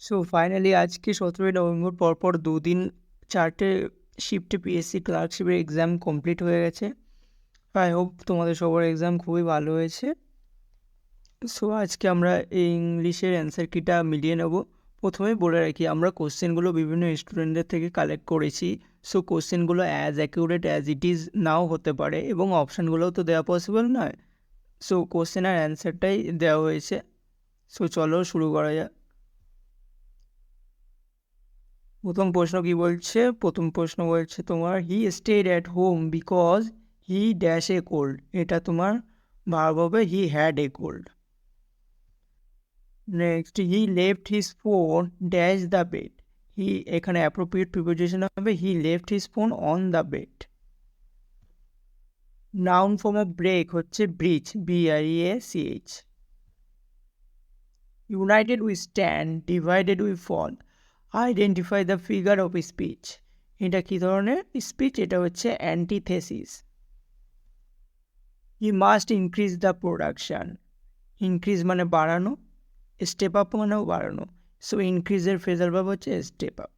So finally আজকে 17ই November পরপর 2 দিন 4টে শিফটে পিএসসি ক্লার্কশিপের এক্সাম কমপ্লিট হয়ে গেছে। আই হোপ তোমাদের সবার এক্সাম খুবই ভালো হয়েছে। সো আজকে আমরা এই ইংলিশের অ্যান্সার কিটা মিলিয়ে নেব। প্রথমে বলে রাখি, আমরা কোশ্চেনগুলো বিভিন্ন স্টুডেন্টদের থেকে কালেক্ট করেছি। সো কোশ্চেনগুলো as accurate as it is now হতে পারে, এবং অপশানগুলোও তো দেওয়া পসিবল নয়। সো কোশ্চেন আর অ্যান্সারটাই দেওয়া হয়েছে। সো চলো শুরু করা যাক। প্রথম প্রশ্ন কি বলছে? প্রথম প্রশ্ন বলছে তোমার he stayed at home because he dash a cold. এটা তোমার ভার্ব হবে he had a cold. Next, he left his phone dash the bed. He এখানে অ্যাপ্রোপ্রিয়েট প্রিপোজিশন হবে he left his phone on the bed. Noun form of break হচ্ছে breach, BREACH। United we stand, divided we fall. Identify the figure of speech. এটা কী ধরনের speech? এটা হচ্ছে antithesis. He must increase the production. Increase মানে বাড়ানো, step up মানেও বাড়ানো। সো ইনক্রিজের ফ্রেজাল ভার্ব হচ্ছে step up.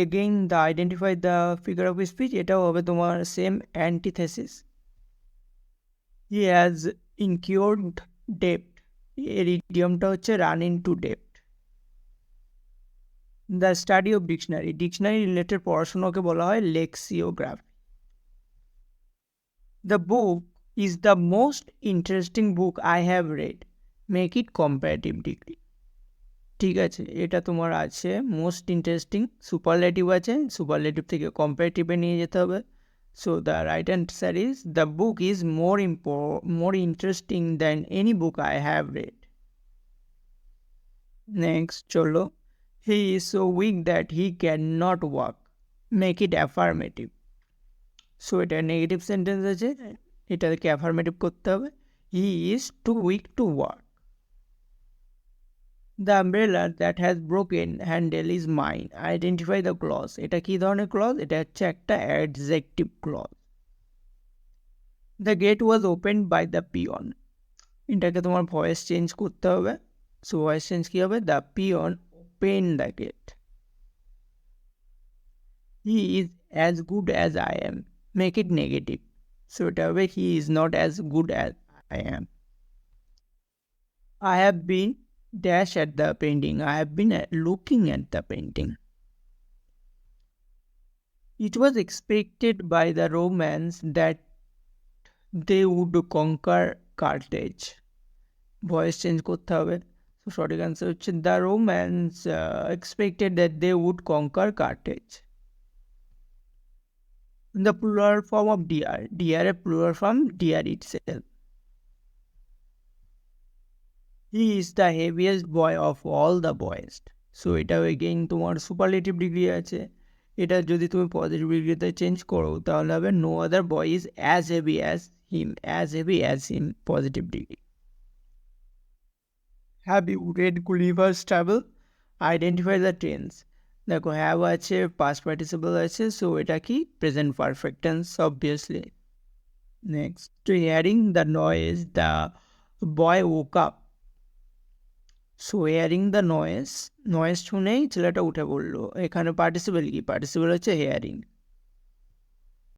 Again the identify the figure of speech, এটাও হবে তোমার same antithesis. He has incurred ডেপ্ট। এর ইডিয়মটা হচ্ছে রান ইন টু ডেপ্ট। The study of dictionary, dictionary related পড়াশোনাকে বলা হয় lexicography. The book is the most interesting book I have read, make it comparative degree. ঠিক আছে, এটা তোমার আছে মোস্ট ইন্টারেস্টিং, সুপারলেটিভ আছে, সুপারলেটিভ থেকে কম্পারেটিভে নিয়ে যেতে হবে। So the right answer is the book is more interesting than any book I have read. Next চলো, he is so weak that he can not walk, make it affirmative. So এটা negative sentence আছে, এটাকে affirmative করতে হবে। He is too weak to walk. The umbrella that has broken handle is mine, identify the clause. এটা কী ধরনের clause? এটা হচ্ছে একটা adjective clause. The gate was open by the peon. এটাকে তোমার ভয়েস চেঞ্জ করতে হবে। সো ভয়েস চেঞ্জ কী হবে? The peon open the gate. He is as good as I am, make it negative. So এটা হবে he is not as good as I am. I have been dash at the painting. I have been looking at the painting. It was expected by the Romans that they would conquer Carthage. Voice change করতে হবে। So সঠিক answer হচ্ছে the Romans expected that they would conquer Carthage. The plural form of deer. Deer a plural form, deer itself. He is the heaviest boy of all the boys. So এটাও again তোমার superlative degree আছে। এটা যদি তুমি positive ডিগ্রিতে change করো তাহলে হবে no other boy is as heavy as him, positive degree. Have you read Gulliver's travel, identify the tense. দেখো হ্যাভ আছে, পাস্ট পার্টিসিপল আছে, সো এটা কি present perfect tense obviously. Next, hearing the noise the boy woke up. So hearing the noise, noise শুনেই ছেলেটা উঠে পড়লো। এখানে পার্টিসিপেল কি? পার্টিসিপেল হচ্ছে হেয়ারিং।